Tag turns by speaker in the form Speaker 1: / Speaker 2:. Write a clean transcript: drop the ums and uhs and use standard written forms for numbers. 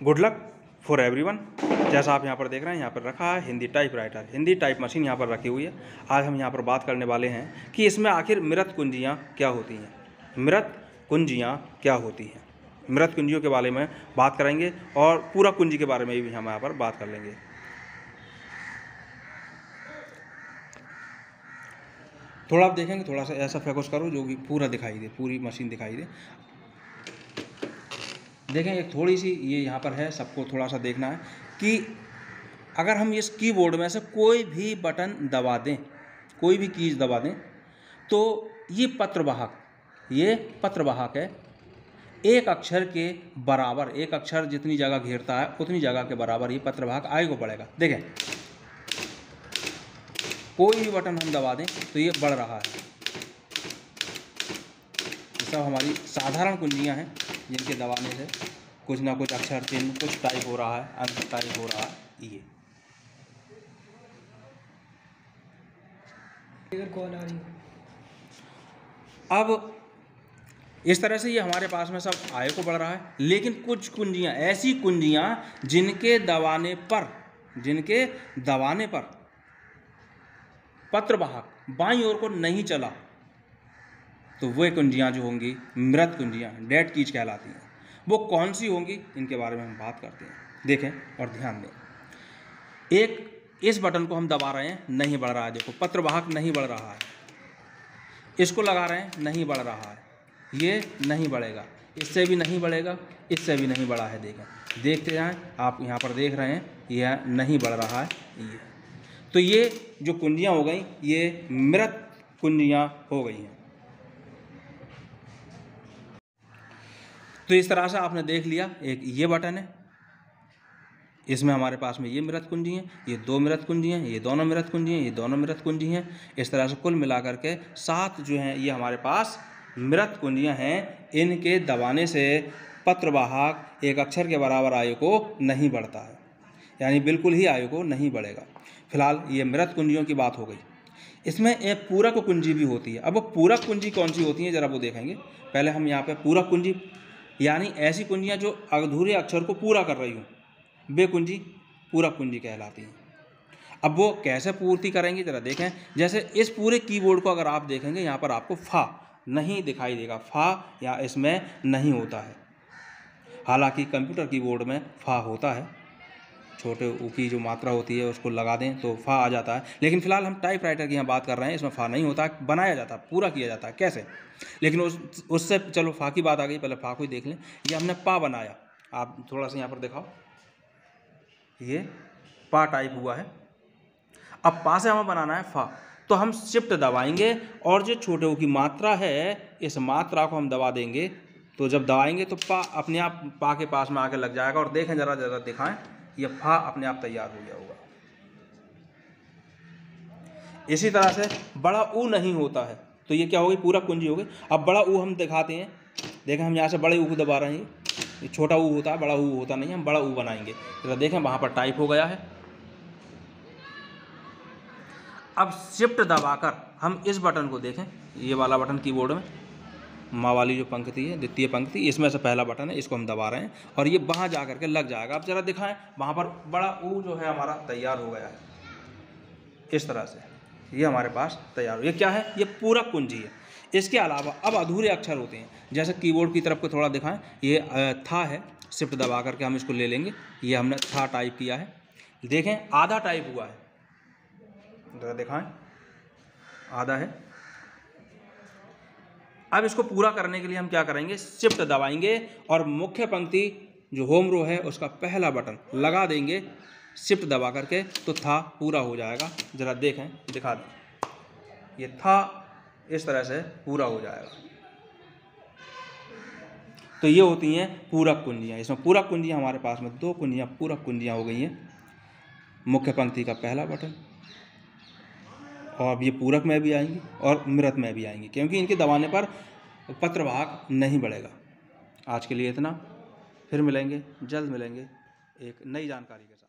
Speaker 1: Good luck for everyone. जैसा आप यहाँ पर देख रहे हैं, यहाँ पर रखा है Hindi typewriter, Hindi type machine यहाँ पर रखी हुई है। आज हम यहाँ पर बात करने वाले हैं कि इसमें आखिर मृत कुंजियाँ क्या होती हैं, मृत कुंजियाँ क्या होती हैं। मृत कुंजियों के बारे में बात करेंगे और पूरा कुंजी के बारे में भी हम यहाँ पर बात कर लेंगे। थोड़ा आप देखेंगे, थोड़ा सा ऐसा फोकस करो जो कि पूरा दिखाई दे, पूरी मशीन दिखाई दे। देखें, एक थोड़ी सी ये यहाँ पर है, सबको थोड़ा सा देखना है कि अगर हम इस कीबोर्ड में से कोई भी बटन दबा दें, कोई भी कीज दबा दें, तो ये पत्रवाहक है। एक अक्षर के बराबर, एक अक्षर जितनी जगह घेरता है उतनी जगह के बराबर ये पत्रवाहक आगे को बढ़ेगा। देखें, कोई भी बटन हम दबा दें तो ये बढ़ रहा है। ये सब हमारी साधारण कुंजियां हैं जिनके दबाने से कुछ ना कुछ अक्षर चिन्ह कुछ टाइप हो रहा है, अंक टाइप हो रहा है। ये
Speaker 2: कॉल आ रही है।
Speaker 1: अब इस तरह से ये हमारे पास में सब आगे को बढ़ रहा है, लेकिन कुछ कुंजियां, ऐसी कुंजियां जिनके दबाने पर पत्रवाहक बाईं ओर को नहीं चला, तो वे कुंजियां जो होंगी मृत कुंजियां, डेड कीज कहलाती हैं। वो कौन सी होंगी, इनके बारे में हम बात करते हैं। देखें और ध्यान दें, एक इस बटन को हम दबा रहे हैं, नहीं बढ़ रहा है। देखो, पत्रवाहक नहीं बढ़ रहा है। इसको लगा रहे हैं, नहीं बढ़ रहा है। ये नहीं बढ़ेगा, इससे भी नहीं बढ़ेगा, इससे भी नहीं बढ़ा है। देखें, देखते जाएं, आप यहाँ पर देख रहे हैं, यह नहीं बढ़ रहा है। ये तो ये जो कुंजियाँ हो गई, ये मृत कुंजियाँ हो गई हैं। तो इस तरह से आपने देख लिया, एक ये बटन है, इसमें हमारे पास में ये मृत कुंजी हैं, ये दो मृत कुंजी हैं, ये दोनों मृत कुंजी हैं, ये दोनों मृत कुंजी हैं। इस तरह से कुल मिलाकर के 7 जो हैं ये हमारे पास मृत कुंजियां हैं। इनके दबाने से पत्रवाहक एक अक्षर के बराबर आयु को नहीं बढ़ता है, यानी बिल्कुल ही आयु को नहीं बढ़ेगा। फिलहाल ये मृत कुंजियों की बात हो गई। इसमें एक पूरक कुंजी भी होती है। अब वो पूरक कुंजी कौन सी होती है, ज़रा वो देखेंगे। पहले हम यहाँ पे पूरक कुंजी, यानी ऐसी कुंजियाँ जो अधूरे अक्षर को पूरा कर रही हों, वे कुंजी पूरक कुंजी कहलाती हैं। अब वो कैसे पूर्ति करेंगे, जरा देखें। जैसे इस पूरे कीबोर्ड को अगर आप देखेंगे, यहाँ पर आपको फा नहीं दिखाई देगा, फा या इसमें नहीं होता है। हालांकि कंप्यूटर कीबोर्ड में फा होता है, छोटे ऊ की जो मात्रा होती है उसको लगा दें तो फा आ जाता है। लेकिन फिलहाल हम टाइपराइटर की यहाँ बात कर रहे हैं, इसमें फा नहीं होता, बनाया जाता है, पूरा किया जाता है। कैसे? लेकिन उससे चलो फा की बात आ गई, पहले फा को ही देख लें। ये हमने पा बनाया, आप थोड़ा सा यहाँ पर दिखाओ, ये पा टाइप हुआ है। अब पा से हमें बनाना है फा, तो हम शिफ्ट दबाएंगे और जो छोटे ऊ की मात्रा है, इस मात्रा को हम दबा देंगे। तो जब दबाएंगे तो पा अपने आप पा के पास में आके लग जाएगा। और देखें, जरा जरा दिखाएं, ये फा अपने आप तैयार हो गया होगा। इसी तरह से बड़ा ऊ नहीं होता है, तो ये क्या होगी, पूरक कुंजी हो गई। अब बड़ा ऊ हम दिखाते हैं, देखें, हम यहाँ से बड़े ऊ को दबा रहे हैं। ये छोटा ऊ होता है, बड़ा ऊ होता नहीं है। हम बड़ा ऊ बनाएंगे, तो देखें वहाँ पर टाइप हो गया है। अब शिफ्ट दबाकर हम इस बटन को देखें, ये वाला बटन कीबोर्ड में माँ वाली जो पंक्ति है, द्वितीय पंक्ति, इसमें से पहला बटन है, इसको हम दबा रहे हैं और ये वहाँ जा करके लग जाएगा। अब जरा दिखाएं, वहाँ पर बड़ा ऊ जो है हमारा तैयार हो गया है। इस तरह से ये हमारे पास तैयार हो। ये क्या है, ये पूरक कुंजी है। इसके अलावा अब अधूरे अक्षर होते हैं, जैसे कीबोर्ड की तरफ को थोड़ा दिखाएं। ये था है, शिफ्ट दबा करके हम इसको ले लेंगे। ये हमने था टाइप किया है, देखें आधा टाइप हुआ है, जरा दिखाएं, आधा है। अब इसको पूरा करने के लिए हम क्या करेंगे, शिफ्ट दबाएंगे और मुख्य पंक्ति जो होम रो है उसका पहला बटन लगा देंगे, शिफ्ट दबा करके, तो था पूरा हो जाएगा। जरा देखें, दिखा दें, ये था इस तरह से पूरा हो जाएगा। तो ये होती हैं पूरक कुंजियाँ। इसमें पूरक कुंजियाँ हमारे पास में 2 कुंजियाँ पूरक कुंजियाँ हो गई हैं। मुख्य पंक्ति का पहला बटन, और अब ये पूरक में भी आएंगी और मृत में भी आएंगी, क्योंकि इनके दबाने पर पत्रवाहक नहीं बढ़ेगा। आज के लिए इतना, फिर मिलेंगे, जल्द मिलेंगे एक नई जानकारी के साथ।